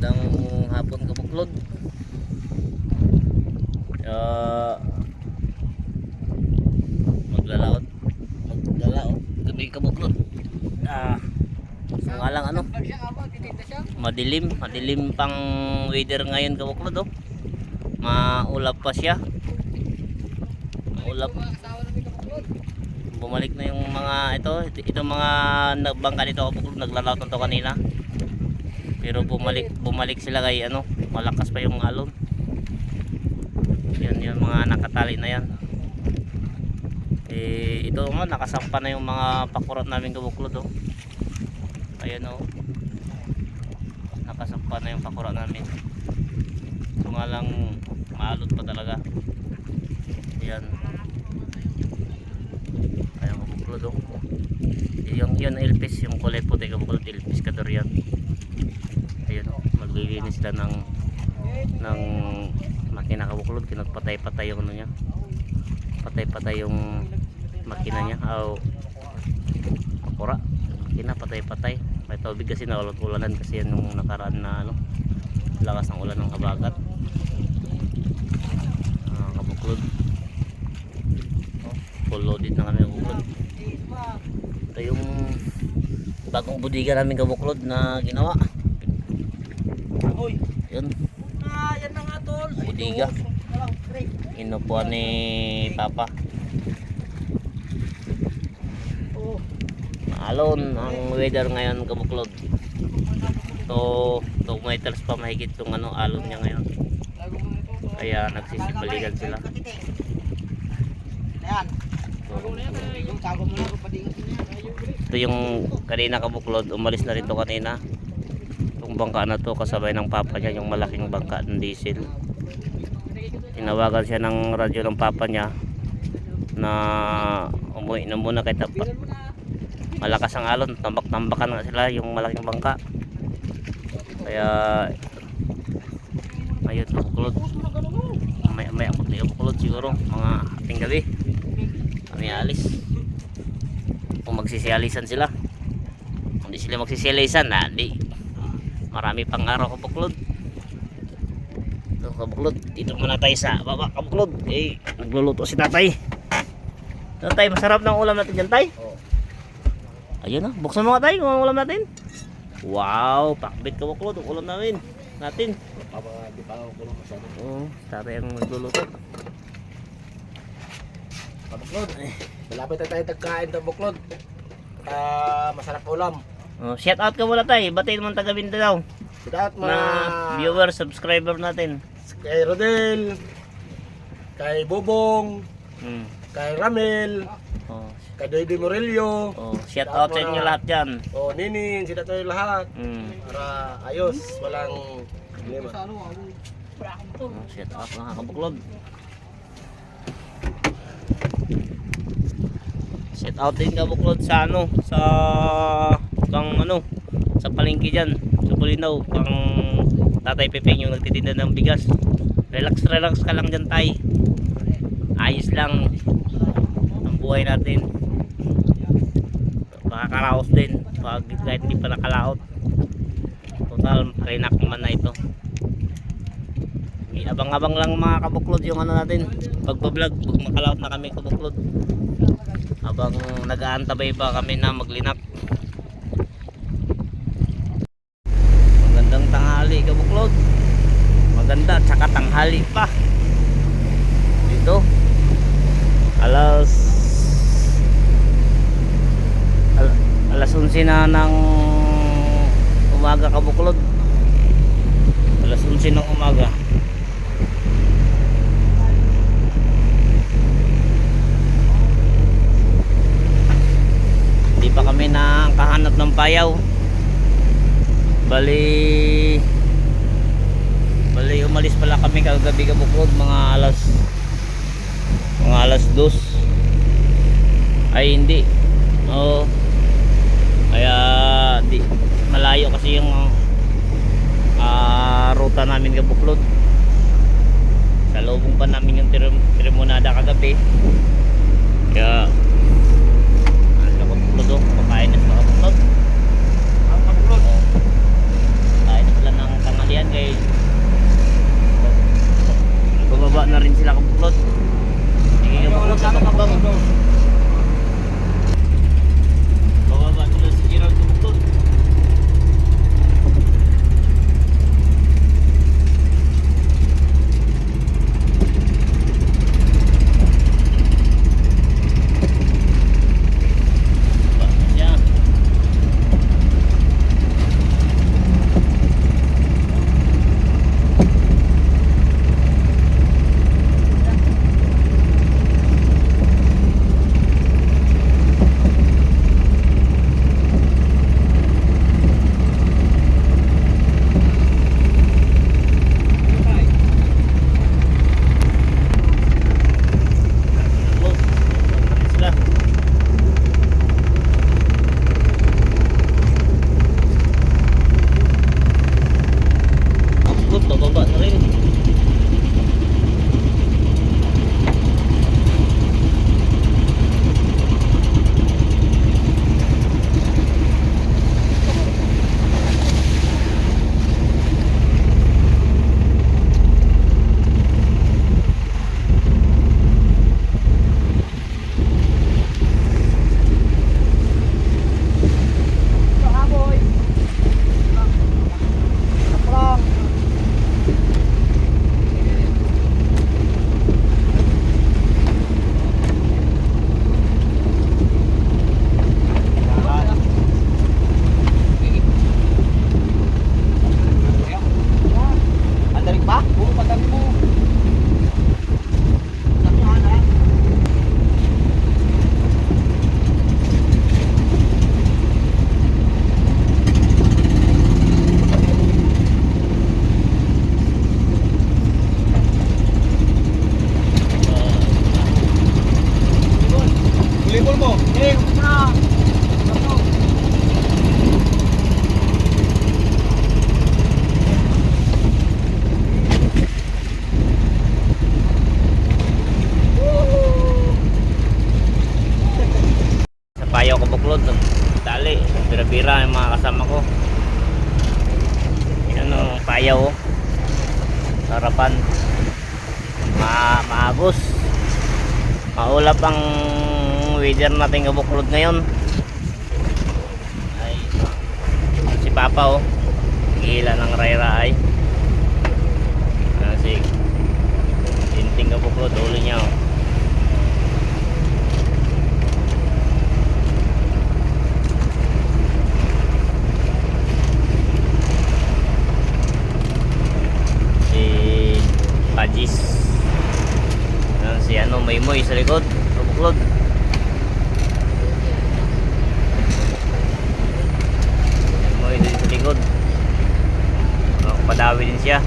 Magandang hapon kabuklod. Maglalaot gabi kabuklod. Nga lang ano, madilim pang weather ngayon kabuklod oh. Maulap pa siya. Maulap. Bumalik na yung mga itong mga bangka dito kabuklod, naglalaot na to kanina. Pero bumalik sila kay ano, malakas pa yung alon. Yan yung mga nakatali na yan. Ito nga nakasampa na yung mga pakurat namin kabuklod oh. Ayan oh. Nakasampa na yung pakurat namin. So nga lang maalot pa talaga. Ayan. Ayan kabuklod oh. Yung yun elpis, yung kulay puti kabuklod, elpis kadurian. Ayun, maglilinis sila ng makina kabuklod. Kinagpatay-patay yung ano niya, patay-patay yung makina niya o pakura, makina patay-patay. May tubig kasi naulan-ulanan kasi yan nung nakaraan na ano, lakas ng ulan ng habagat. Kabuklod full loaded na kami kabuklod. Ito yung bagong budiga namin kabuklod na ginawa. Yun. Yan na nga tol. Budiga. Inupuan ni Papa. Alon ang weather ngayon kabuklod. So 2 meters pa mahigit yung ano, alon niya ngayon. Kaya nagsisibaligan sila. Ayan. Ito yung kanina kabuklod, umalis na rin to kanina. Itong bangka na to kasabay ng papa niya, yung malaking bangka ng diesel. Tinawagan siya ng radyo ng papa niya na umuwi na muna kahit malakas ang alon, tambak-tambakan nga sila yung malaking bangka. Kaya ayun kabuklod, may akot na kabuklod siguro mga ating gabi kami alis. Kung magsisialisan sila, kung di sila magsisialisan di marami pang araw kabuklod. So kabuklod, dito muna tayo sa baba kabuklod. Nagluluto si tatay. Tatay, masarap ng ulam natin dyan tay. Ayun na, buksan mo nga tayo kung ang ulam natin. Wow, pakbit kabuklod ang ulam natin. Tatay ang nagluluto Kabuklod. Malapit na tayo tagkain ng buklod. Masarap ulam. Shout out ka muna tayo, batiin mo taga Mindanao Shout out na viewer, subscriber natin. Kay Rodel, kay Bobong, kay Ramel, kay Doydoy Morelio. Shout out sa inyo lahat dyan. Ninin, sila tayo lahat. Para ayos, walang problema. Shout out mga kabuklod. Shout out din kabuklod sa ano, sa sa palengke dyan, sa Bulinaw, kang Tatay Pepeng yung nagtitinda ng bigas. Relax ka lang dyan tay. Ayos lang ang buhay natin. Makakaraos din pag kahit di pa nakalaot. Total kainak naman na ito. Abang-abang lang mga kabuklod yung ano natin pagbablog pag makalaot na kami kabuklod. Habang nag-aantabay pa kami na maglinak. Magandang tanghali kabuklod. Maganda tsaka tanghali pa. Dito alas 11 na ng umaga kabuklod. Alas 11 ng umaga. Hindi pa kami nakahanap ng payaw. Bali umalis pala kami kagabi kabuklod mga alas 2. Ay hindi. Kaya di malayo kasi yung ruta namin kabuklod. Sa lubong pa namin yung Tirimonada kagabi. Kaya kabuklod kakain na sa kabuklod. Kain na sila ng tanghalian. yan kay bababa na rin sila kabuklod. Sige kabuklod sa kapabang. Bababa sila si Gerald kabuklod. Bababa na rin. Volleyball mo. Eh, na. Sa payaw ko buklod, tali, bira-bira yung mga kasama ko. Yan o, payaw o. Sarapan. Maagos. Maulap ang weather natin kabuklod ngayon. Ay, si Papa o. Hila ng rayra ay. Si Tinting kabuklod, ulo niya o. Pajis. Si Moy sa likod, kabuklod. Moy din sa likod. Padawi din siya.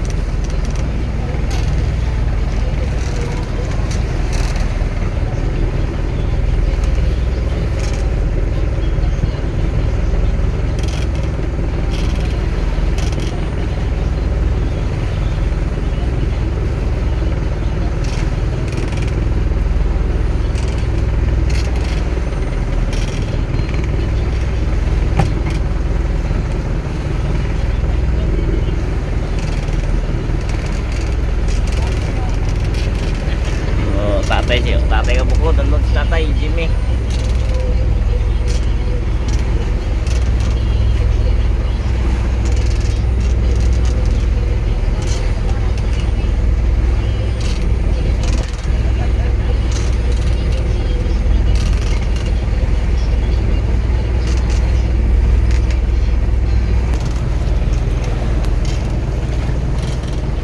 Tatay kabuklod, andun si tatay Jimmy.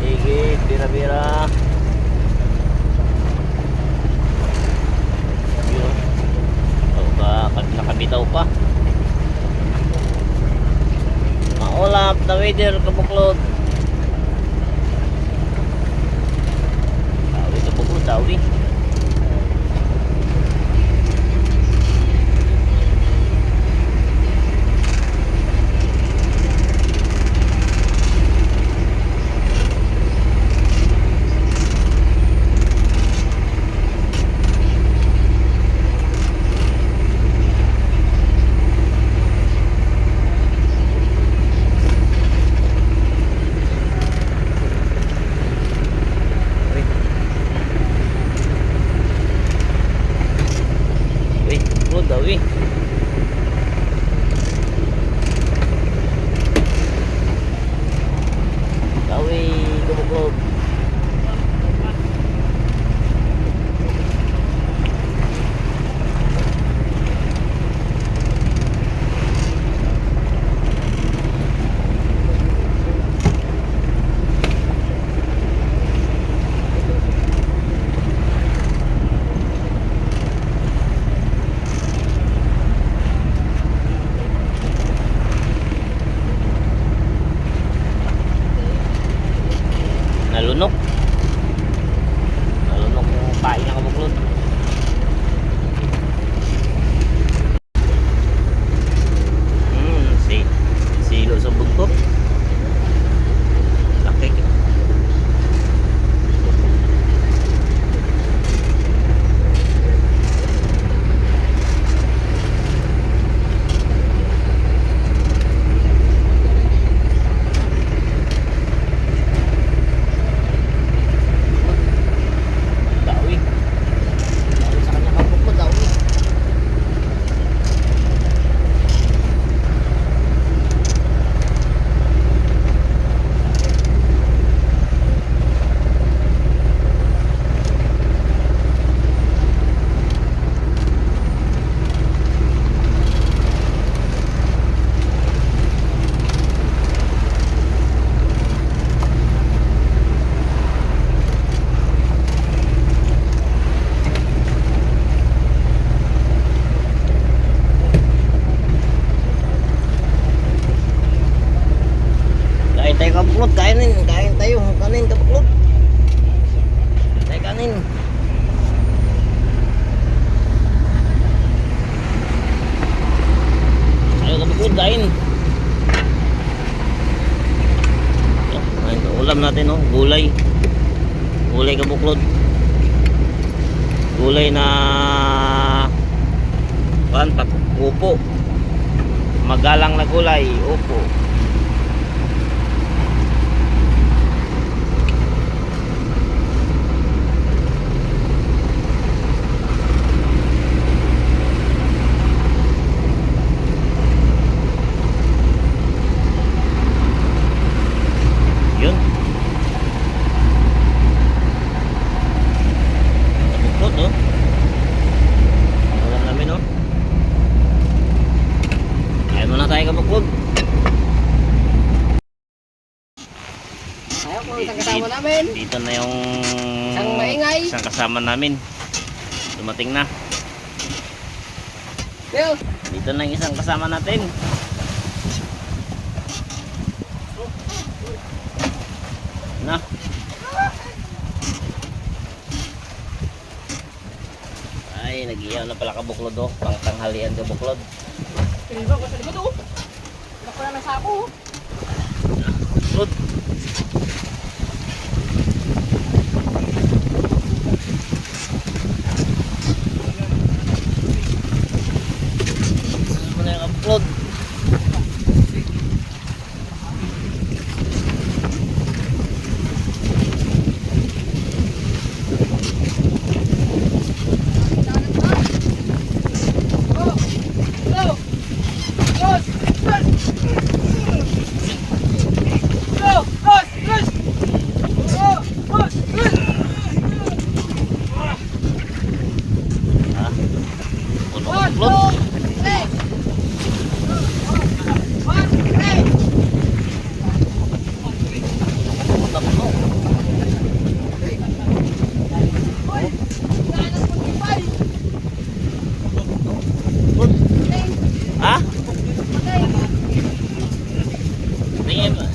Sige, bira-bira. Nakabitaw pa. Maulap na weather kabuklod. Dawi kabuklod, dawi. Nalunok. Nalunok yung pain ng kabuklod. Silo sa buntot. Laki. Dawi. Dawi sa kanya magbukod, dawi. Kain tayo kabuklod, kainin tayo, kanin kabuklod. Tayo kanin. Tayo kabuklod, kain. Ulam natin, no? Gulay. Gulay kabuklod. Gulay na upo. Magalang na gulay, upo. Yun. Kabuklod, no? Ulam namin, no? Kaya muna tayo kabuklod. Ayaw kung isang kasama namin. Dito na yung Isang maingay. isang kasama namin. Dumating na. Bill. Dito na yung isang kasama natin. Na. Ay, nag-iyaw na pala kabuklod, oh. Pang tanghalian kabuklod. Pinibaw ko sa likod, oh. Wala ko na ng sako, oh. Kabuklod. Ano mo na yung kabuklod? Ha? Puno kabuklod. Puno. Ha? Tingin mo.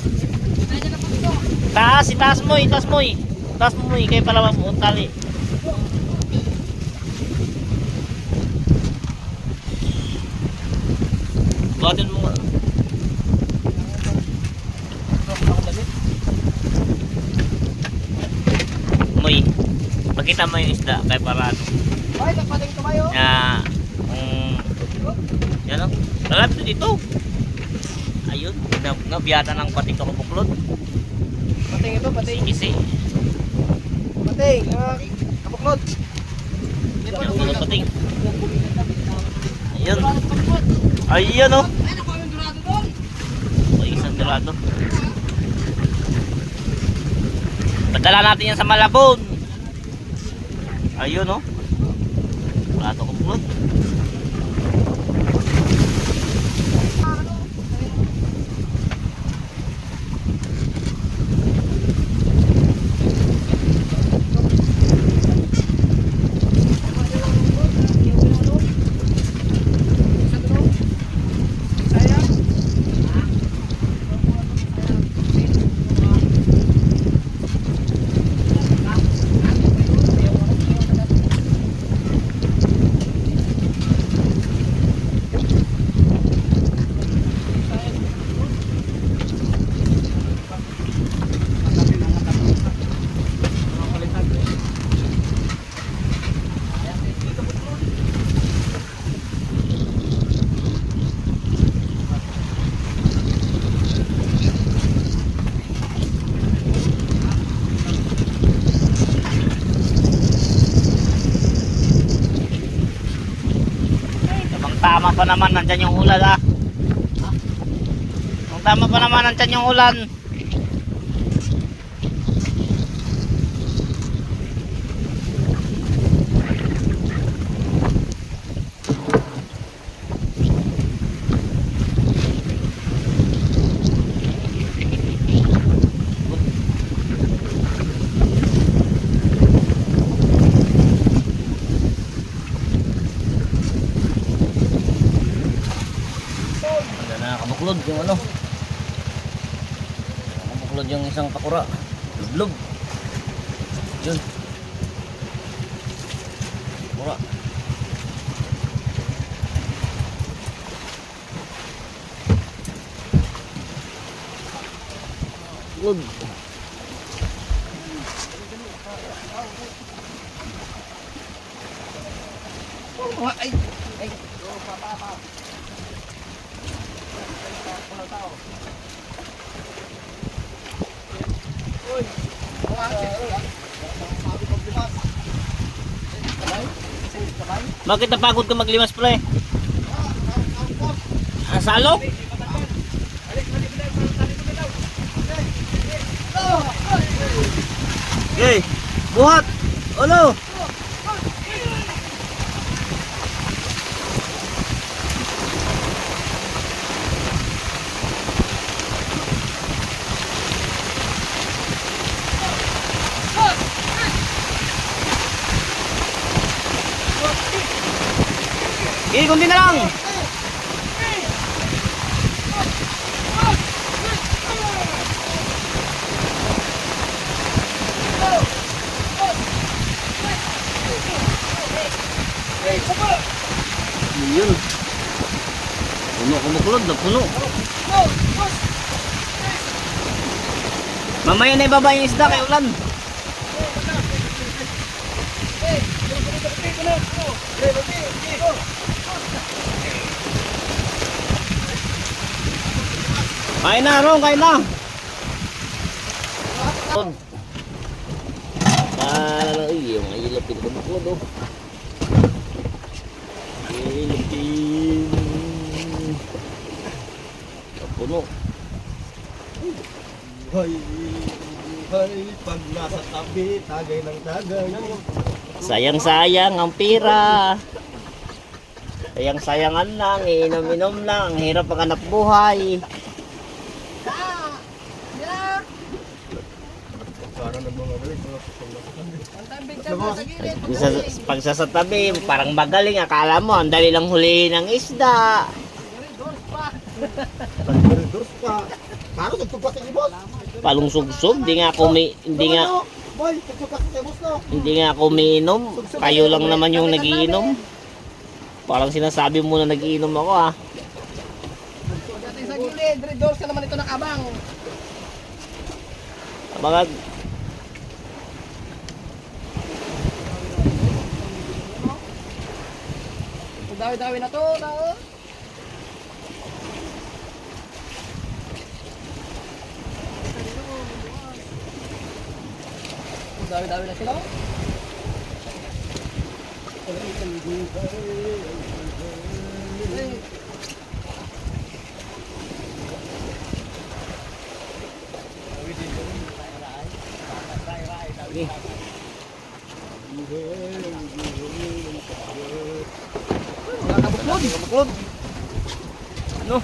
Taas, itaas mo, itaas mo. Itaas mo, kaya pala mo tali. Buhatin mo. Moy, pakita mo yung isda kay para ano. Ay, nagpating tumayo. Yan o. Lalapit dito. Ayun, nabiyata ng pating kabuklod. Pating ito, pating. Sige. Pating, kabuklod. Yan o, pating. Ayun. Ayun o. Ay, nakuha yung durado doon. May isang dorado. Padala natin yan sa Malabon. Ayun o. Dorado kabuklod. tama pa naman, nandyan yung ulan ah. Kung tama pa naman, nandyan yung ulan. Nakabuklod yung ano. Nakabuklod yung isang pakura. Lublog. Yun. Pakura. Buklod. Ay, ay. Bakit napagod ka maglimas pre? Salo? Okay, buhat. Ano? Kunti na lang. Yun. Puno kumukulod na puno. Mamaya na ibaba yung isda kay ulan. Kain na, Ron, kain na. Yung ilapin ko na po, ilapin. Puno. Pag nasa tabi, tagay ng tagay. Sayang-sayang ang pira. Sayang-sayangan lang, inom-inom lang. Hirap ang hanap buhay. Pag sa tabi, parang magaling. Akala mo, ang dali lang hulihin ng isda. Palong-sugsog, hindi nga ako umiinom. Kayo lang naman yung nagiinom. Parang sinasabi mo na nagiinom ako ah. Sa gilid, red doors ka naman ito nakabang. Abagad. Dawi-dawi na to, tao. Dawi-dawi na sila. Kabuklod. Ano?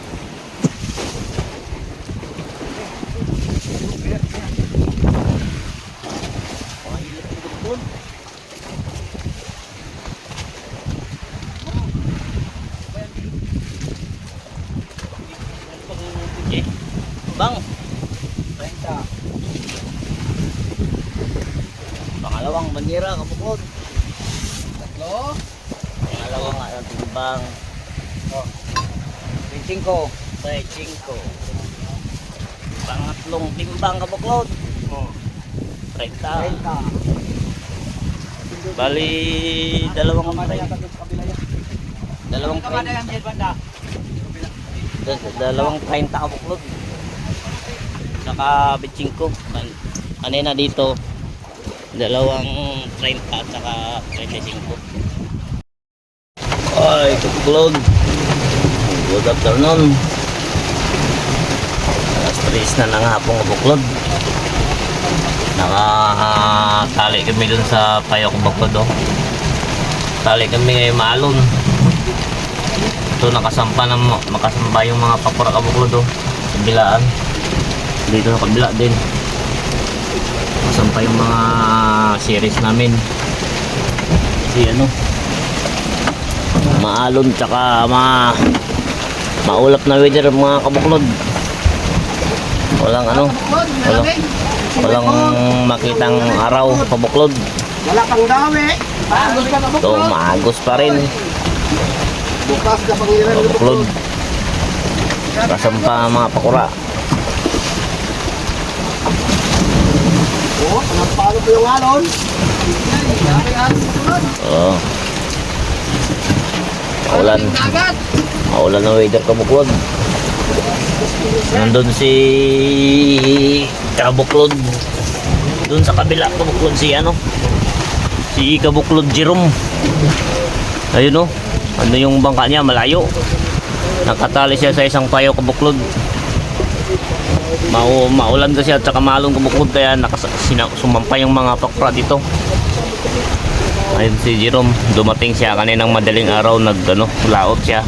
Bang. Pangalawang bandera kabuklod. Tatlo. Pangalawang timbang. Oh. 25. Pangatlong timbang kabuklod. Oh. 30. Bali dalawang 30. Dalawang 30. Dalawang 30 kabuklod. Saka 25. Kanina dito dalawang 30 at saka 35. Ay, kabuklod. Good afternoon. Alas 3 na ng hapong kabuklod. Nakatali kami dun sa payo kabuklod. Oh. Tali kami ngayon maalon. Ito nakasampa yung mga pakura kabuklod. Oh. Sa bilaan. Dito sa kabila din. Nakasampa yung mga series namin. Kasi ano, maalon tsaka maulap na weather mga kabuklod. Walang walang makitang araw kabuklod. Wala pang dawi. Agos pa Ito maagos pa rin Bukas ka pangilan kabuklod. Kasampa mga pakura. Oo, nagpalo ko yung alon. Oo. Maulan na weather kabuklod. Nandun si Kabuklod. Doon sa kabila kabuklod si Kabuklod Jerome. Ayun, oh. Ano yung bangka niya, malayo. Nakatali siya sa isang payo kabuklod. Maulan kasi at saka maalon kabuklod, kaya sumampa yung mga pakra dito. Ayun si Jerome, dumating siya kaninang madaling araw, laot siya.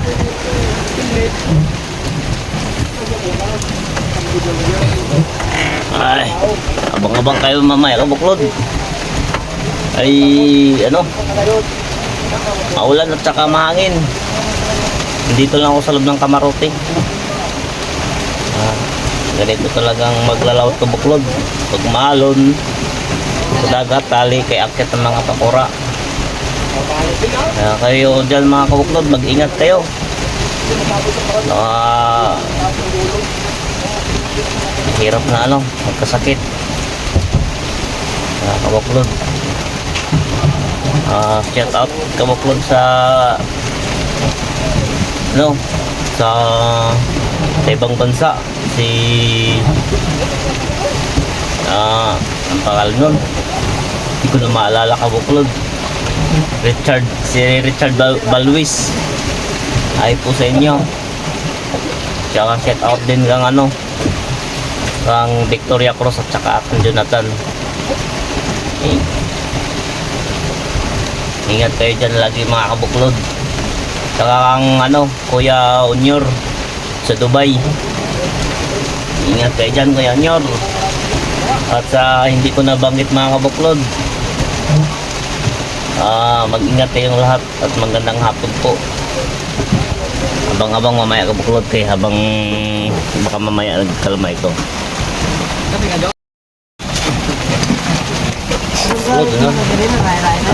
Ay, abang-abang kayo mamaya kabuklod. Ay, maulan at saka mahangin. Dito lang ako sa loob ng kamarote. Ganito talagang maglalawot kabuklod. Pag maalon sa dagat, tali kay akit ng mga pakura. Kaya kayo dyan mga kabuklod, mag-ingat kayo. Hirap na magkasakit. Kabuklod. Shout out kabuklod sa ibang bansa. Si ang pangalan nun, hindi ko na maalala kabuklod. Si Richard Balwis. Ay po sa inyo. Tsaka shout out din kang Victoria Cruz at saka kang Jonathan. Ingat kayo dyan lagi mga kabuklod. Tsaka kang Kuya Unyor sa Dubai. Ingat kayo dyan Kuya Unyor. At sa hindi ko nabanggit mga kabuklod, mag-ingat kayong lahat at magandang hapon po. Abang-abang mamaya kabuklod kay habang baka mamaya nagkalma ito.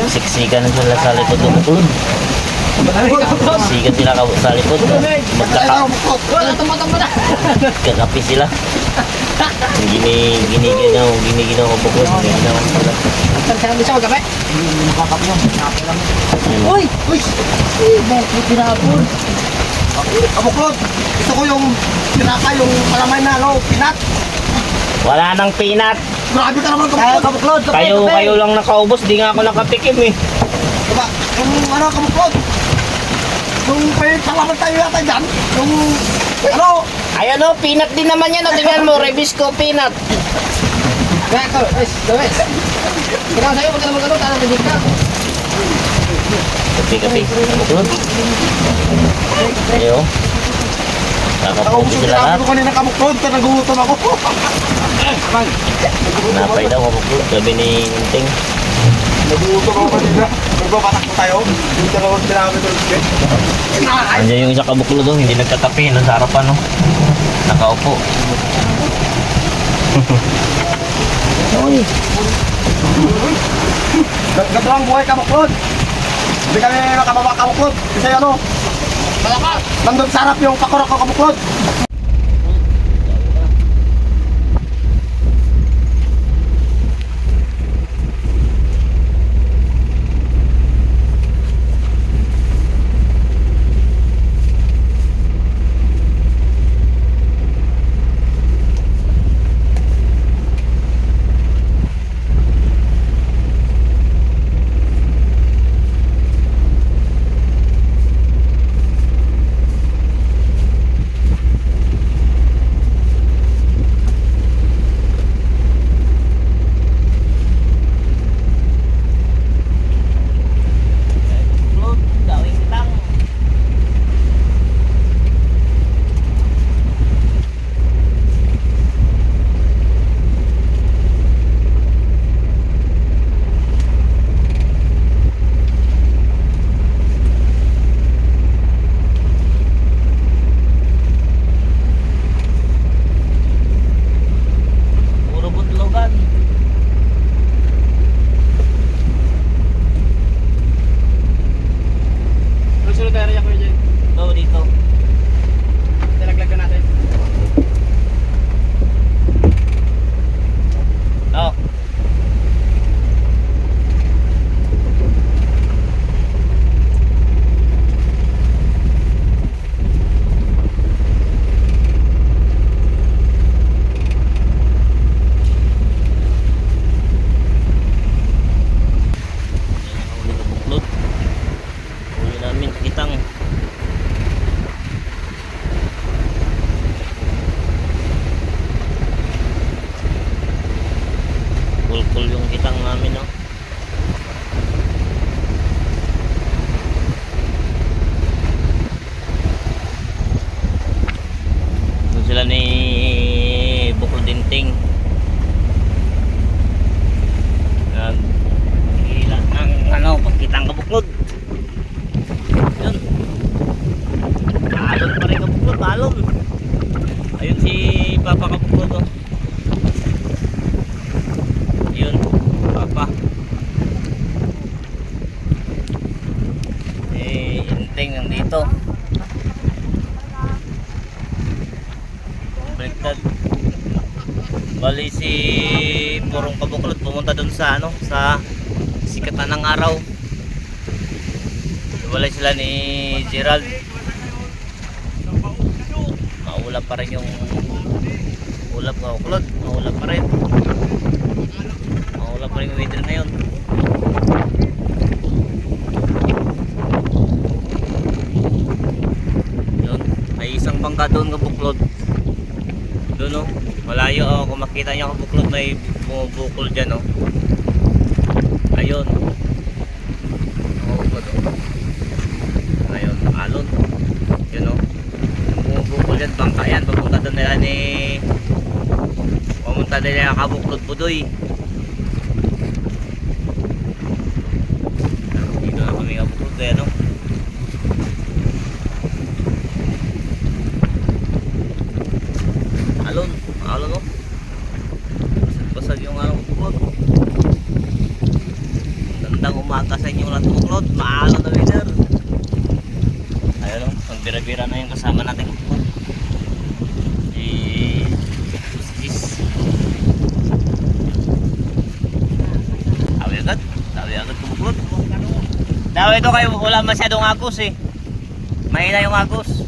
Siksikan na sila sa likod ng kabuklod. Siksikan sila sa likod. Kakapi sila. Giniginaw kabuklod. Giniginaw sila. Uy! Bakit pinapon? Kabuklod, gusto ko yung yung palamay na pinat. Wala nang peanut. Grabe ka naman kabuklod. Kayo lang nakaubos, di nga ako nakatikim eh. Diba, yung kabuklod, yung palamay tayo yata dyan, yung ayan o, peanut din naman yan. Tingnan mo, Rebisco peanut. kaya ito, gawin. Kailangan sa'yo, pag naman tanong nadig ka. Kapi. Kabuklod. Ayo. Nakaputi sila lahat. Ako kanina kabuklod, nagugutom ako. Napay daw kabuklod. Sabi ni Ninting. Nagugutom ako kanina. Nagbabatak po tayo. Hindi talagang pinamit ulit. Andiyan yung isa kabuklod doon, hindi nagkatapi. Nasa harapan, no? Nakaupo. Uy! Gato ang buhay kabuklod. Hindi kami makababa kabuklod. Kasi nandun sa harap yung pakura ko kabuklod. Kulkul yung kitang namin, no? Doon sila ni Bukol Dinting. Hila ng ano, pagkitang kabuklod. Yun. Alon pa rin kabuklod, alon. Ayun si Papa kabuklod, oh. Yun, Papa. Inting nandito. Baliktad. Bali si Purong Kabuklod pumunta dun sa ano, sa sikatan ng araw. Walay sila ni Gerald. Maulap pa rin yung ulap Kabuklod, maulap pa rin. Maulap pa rin yung weather ngayon. Yun, may isang bangka doon Kabuklod. Doon, oh. Malayo, oh. Kung makita nyo Kabuklod, may bumubukol dyan, oh. Ayun. Kabuklod, oh. Ayun, alon. Yun, oh. Bumubukol dyan, bangka yan. Pumunta doon nila ni Kabuklod Pudoy. Dito na kami Kabuklod, eh, no? Alon, no? Basag yung ano, Kabuklod. Gandang umaga sa inyong lahat, Kabuklod. Maalon na winner. Ayun, no? Magbira-bira na yung kasama natin, Kabuklod. Tawi agad Kabuklod. Daw ito kayo, wala masyadong agos, eh. Mahina yung agos.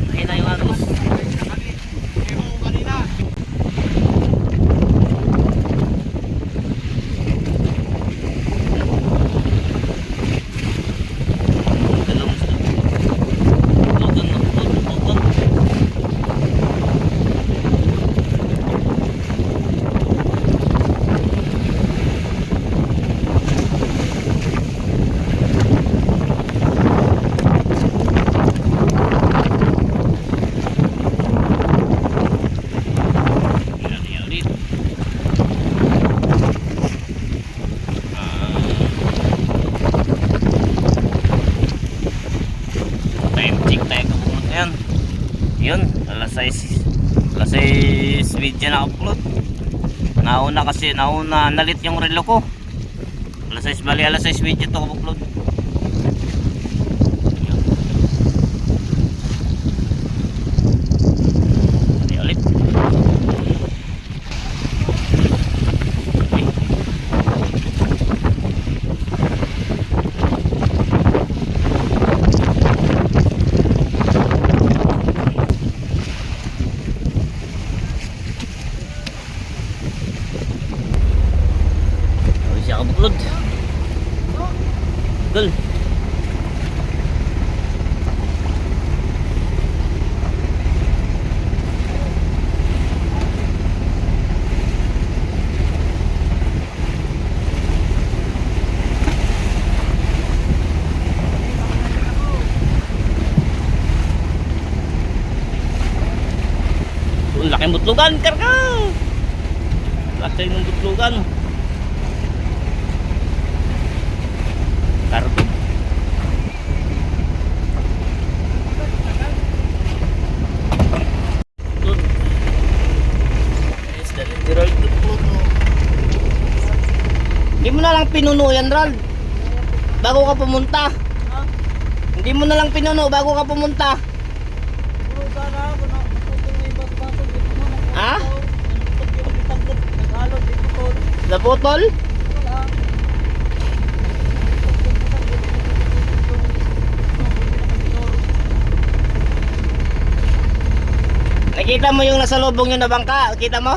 Mahina yung agos. Yun, alas 6 video na upload. Nauna kasi, nalit yung relo ko. Alas 6, bali alas 6 video to upload. Hindi ulit. Kabuklod. Gol. Laki ng butlugan, karga. Laki ng butlugan. Kargo. Hindi mo na lang pinuno yan, Ral. Bago ka pumunta. Hindi mo na lang pinuno bago ka pumunta. Ha? Naputol? Nakita mo yung nasa lubong yun na bangka? Kita mo?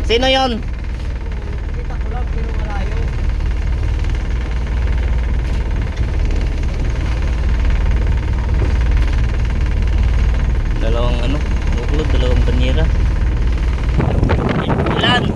Sino yon? Kita ko lang pero malayo. Dalawang ano? Buklod, dalawang banyera. Ilan?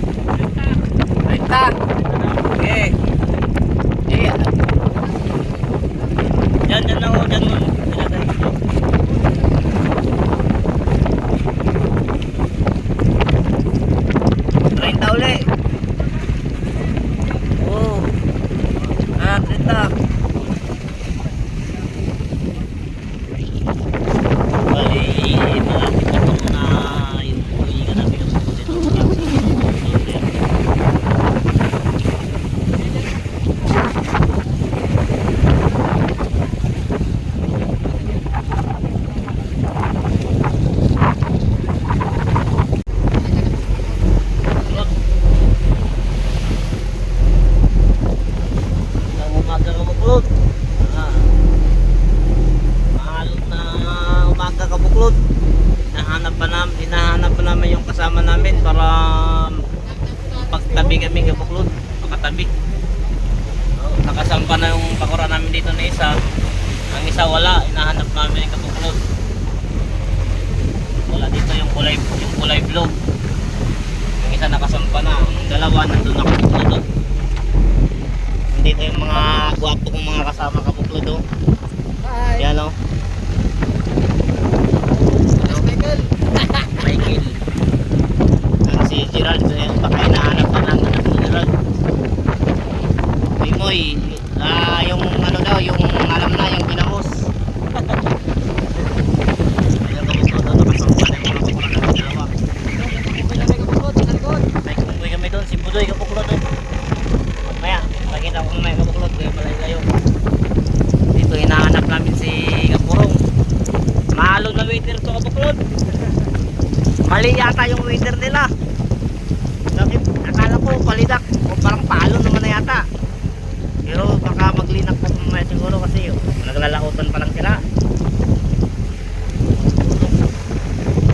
namin para pagtabi kami kabuklod, makatabi. Nakasampa na yung pakura namin dito na isa. Ang isa wala, hinahanap namin yung kabuklod. Wala dito yung kulay blue. Yung isa nakasampa na, yung dalawa nandun na kabuklod. Dito yung mga gwapo kong mga kasama kabuklod. Hi. Yan o. Michael. Michael. Yan si Gerald, baka hinahanap na lang anak ni Gerald. Moy, yung ano daw, yung alam na, yung ginamos. Ayun, kamusta daw, nakasampa na yung mga pakura namin dalawa. Kumpay na may kabuklod sa likod. May kumpuy kami doon, si Budoy kabuklod doon. Maya, nakita ko may kabuklod, kaya malayo. Dito hinahanap namin si Kapurong. Mahalo na waiter to kabuklod. Mali yata yung waiter nila. Bakit? Akala ko palidak o parang palo naman na yata. Pero baka maglinak po mamaya siguro kasi naglalautan pa lang sila.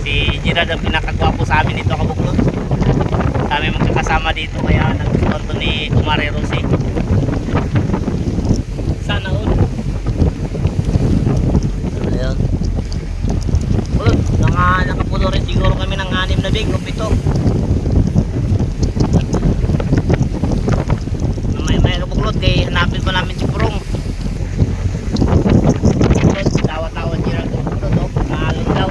Si Gerard ang pinakagwapo sa amin dito kabuklod. Kami magkakasama dito kaya nagustuhan to ni Kumare Rosie. Sana all. Ayun. Kulod, nakapulo rin siguro kami ng 6 na big o 7. May kabuklod kay hanapin pa namin si Purong. Tawa-tawa Gerald kabuklod o. Naalon daw.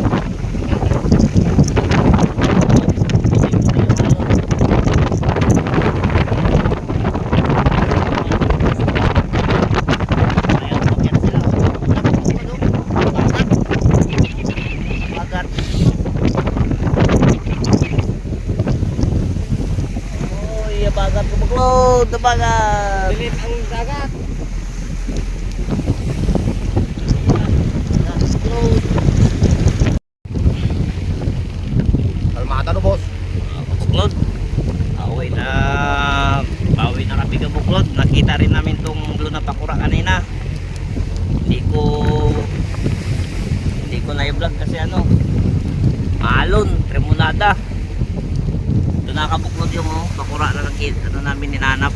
Bagat kabuklod, bagat. Dilim ang dagat. Kalmada no, boss. Kabuklod. Bawi na kami kabuklod. Nakita rin namin tong blue na pakura kanina. Hindi ko na-vlog kasi ano. Alon, Tremonada. Ito nakabuklod yung pakura na namin ninanap.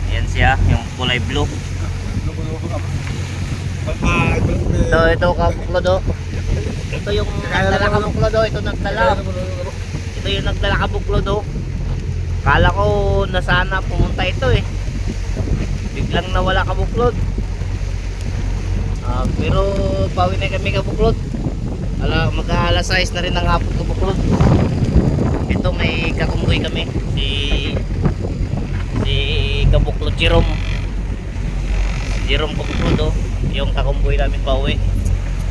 Ayan siya, yung kulay blue. Ito kabuklod o. Ito yung nagdala kabuklod o. Ito nagdala. Ito yung nagdala kabuklod o. Kala ko nasana pumunta ito eh. Biglang nawala kabuklod. Pero bawi na kami kabuklod. Mag-aalas 6 na rin ang hapon kabuklod. Ito may kakumboy kami si kabuklod Jerome kabuklod yung kakumboy namin pa uwi.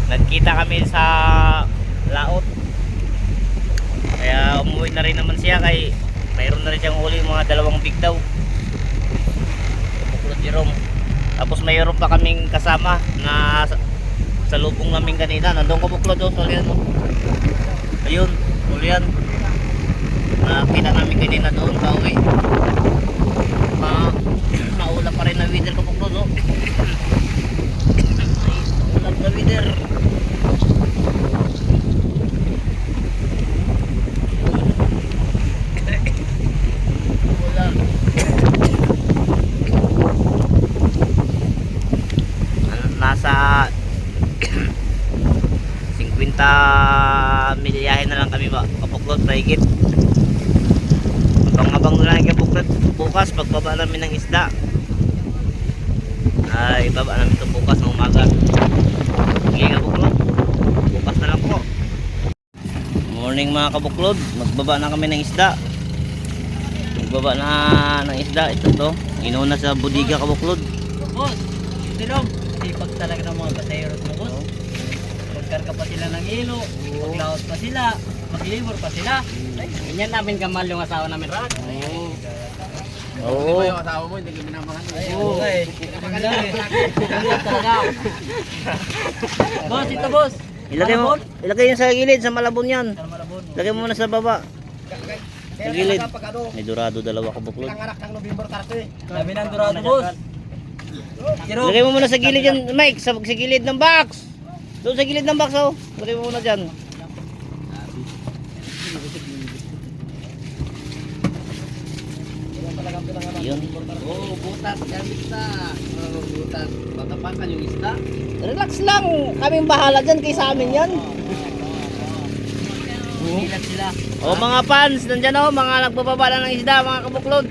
Nagkita kami sa laot kaya umuwi na rin naman siya kay mayroon na rin siyang uli mga 2 big daw kabuklod Jerome. Tapos mayroon pa kaming kasama na sa lubong namin kanina nandun kabuklod tulian mo. Ayun tulian. Nakita namin kanina doon sa uwi. Maulap pa rin na wider kabuklod maulap na wider. Maulap. Nasa 50 milyahe na lang kami ba kabuklod mahigit. Abang na lang kabuklod bukas pagbaba namin ng isda. Ay baba namin ito bukas ng umaga. Sige kabuklod, bukas na lang po. Morning mga kabuklod, magbaba na kami ng isda. Magbaba na ng isda. Ito to, inuna sa budiga kabuklod. Boss, silong. Sipag talaga ng mga baseros mo, boss. Magkarga pa sila ng ilo, maglaot pa sila, maglibor pa sila. Ganyan namin kamal yung asawa namin, Rag. Oo. Yung asawa mo, hindi ka minamahal. Oo, eh. Maganda eh. Maganda talaga. Boss, ito boss. Ilagay yun sa gilid, sa malabon yan. Sa Malabon. Lagay mo muna sa baba. Kaya gilid. pag ano, May dorado 2 kabuklod. pinanganak ng November 30. Sabi ng Dorado, boss. Jerome. Lagay mo muna sa gilid yan, Mike, sa gilid ng box. Doon sa gilid ng box oh. Lagay mo muna dyan. Yun. Oh, butas yan isda. Oh, butas. Matapakan yung isda. Relax lang. Kaming bahala dyan kaysa amin yan. Silat sila. O mga fans, nandyan o, mga nagbababa na ng isda, mga kabuklod.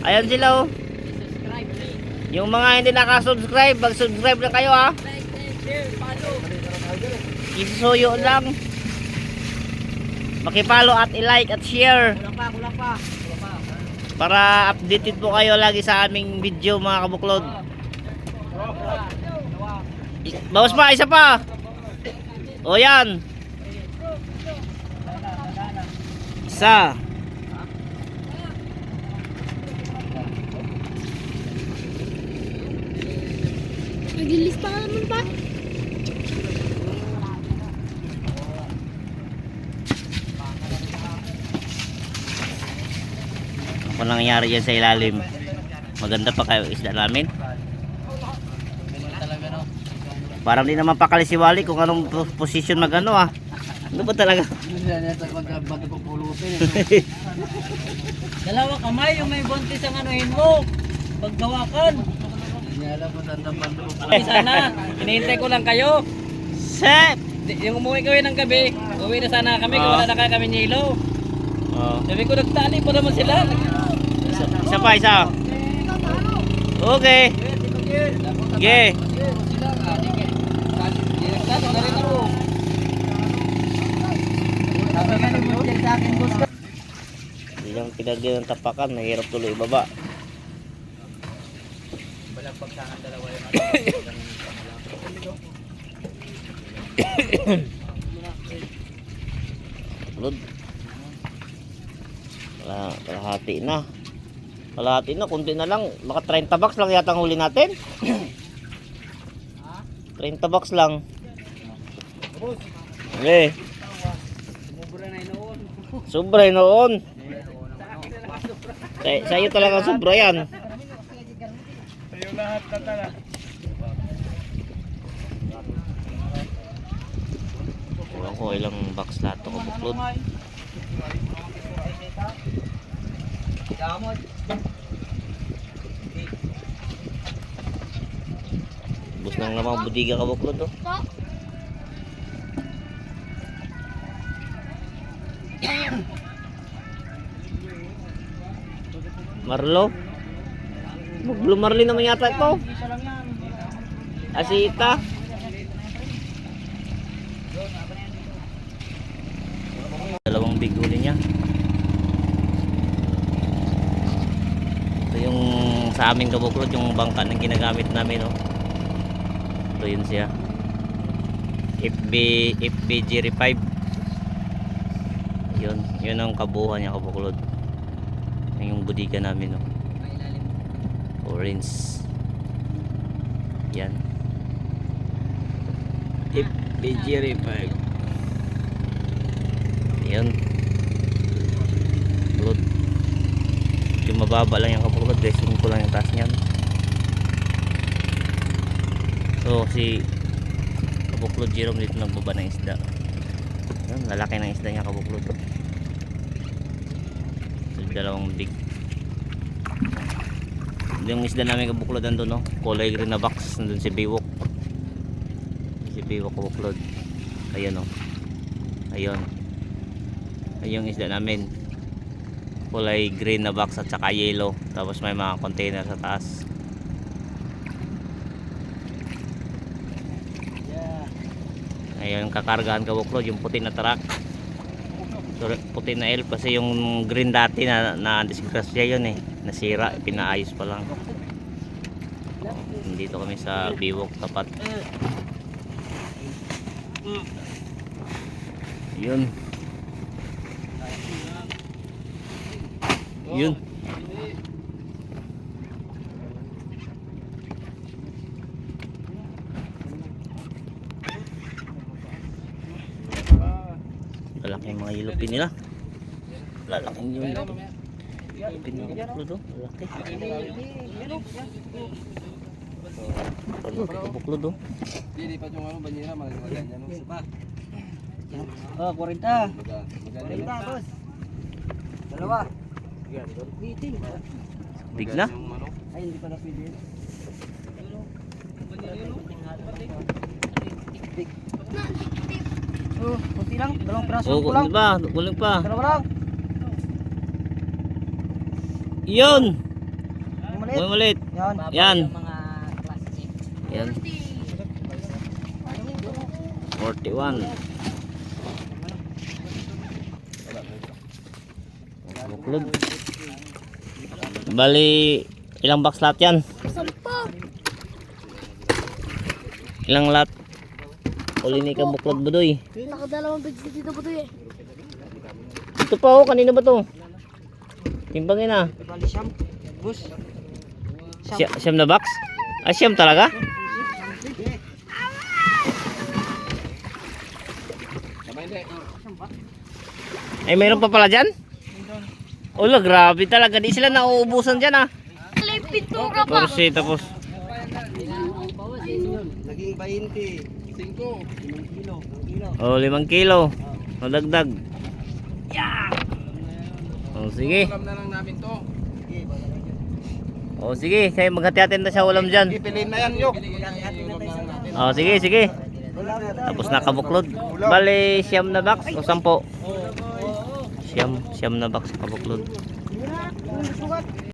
Ayan sila o. Subscribe, please. Yung mga hindi nakasubscribe, mag-subscribe na kayo ha. Like, share, follow. Isusuyo lang. Makipalo at i-like at share. Kulang pa, kulang pa. Kulang pa. Para updated po kayo lagi sa aming video mga kabuklod. Bawas pa, isa pa. O yan. Isa. Nagilis pa ka naman ba? Ano nangyayari dyan sa ilalim? Maganda pa kayo isda namin. Ganun talaga, no? Parang di naman pakalisiwali kung anong position magano ah. Ano ba talaga? Dalawa kamay, yung may buntis ang anuhin mo. Paggawakan. Hindi alam mo, tandang bando. Sana, hinihintay ko lang kayo. Sep! Yung umuwi kami ng gabi, uwi na sana kami, wala na kami nilo. Oh. Sabi ko, nagtali pa naman sila. Isa pa, isa. Okay. Okay. Hindi lang pinagyan ng tapakan, mahirap tuloy ibaba. Lod. Kalahati na. Kalahati na, kunti na lang. Baka 30 bucks lang yata ang huli natin. 30 bucks lang. Okay. Sobra noon. Sa iyo talaga sobra yan. Sa'yo lahat na tala. Ewan ko ilang box lahat ako buklod. Bus nang namang budiga ka buklod oh. Marlo. Blue Marlin naman yata ito. Asita. Dalawang big huli niya. Ito yung sa amin kabuklod, yung bangka na ginagamit namin oh. Ito yun siya. FBG5. Yun ang kabuhan niya kabuklod. Yung budiga namin oh. Orange. Yan. FBG5. Yan. Bulot. Yung mababa lang yung kapulot. Dressing ko lang yung taas niyan. So si kabuklod Jerome dito nagbaba ng isda. Yan, lalaki ng isda niya kabuklod. So, dalawang big. Yung isda namin kabuklod nandun no. Kulay green na box. Nandun si Biwok. Si Biwok kabuklod. Ayan o. Ayun. Ayun yung isda namin. Kulay green na box at saka yellow. Tapos may mga container sa taas. Ayun kakargahan kabuklod. Yung puti na truck. Puti na elf kasi yung green dati na disgrasya yun eh. Nasira, pinaayos pa lang. Dito kami sa Biwok tapat. Yun. Yun. Lalaking mga ilupin nila. Lalaking yung ilupin nila. Lalo, lalaki. Lalaki buklod oh. Dilipat yung ano, banyera, mga ganyan. Isa pa. Oh, 40. 40, boss. Dalawa. Meeting. Big na. Ay, hindi pa na pwede. Oh, kunti lang. Dalawang piraso Oh, ko lang. kulang pa. Kulang pa. Dalawa lang. Yun. Yung maliit. May maliit. Yan. Yan. Mga plastic. Yan. 41. Buklod. Bali, ilang box lahat yan? 10. Ilang lot? Uli ni ka buklod budoy. Nakadalawang bigs dito po eh. Ito pa oh, kanina ba to? Timbangin na. Bali siyam. Bus. Siyam na box? Ah, siyam talaga? Ay, mayroon pa pala dyan? Ola, grabe talaga. Di sila nauubusan dyan ah. Alay, pintura pa. Torsi, tapos. Naging 20. 5 kilo. Oh, 5 kilo. Madagdag. Oh, sige. Ulam na lang namin to. Oh, sige. Kaya maghati-hatin na siya ulam dyan. Ipiliin na yan, Yok. Oh, sige, sige. Tapos nakabuklod. Bali, siyam na box o 10? Siyam na box kabuklod. Sugat.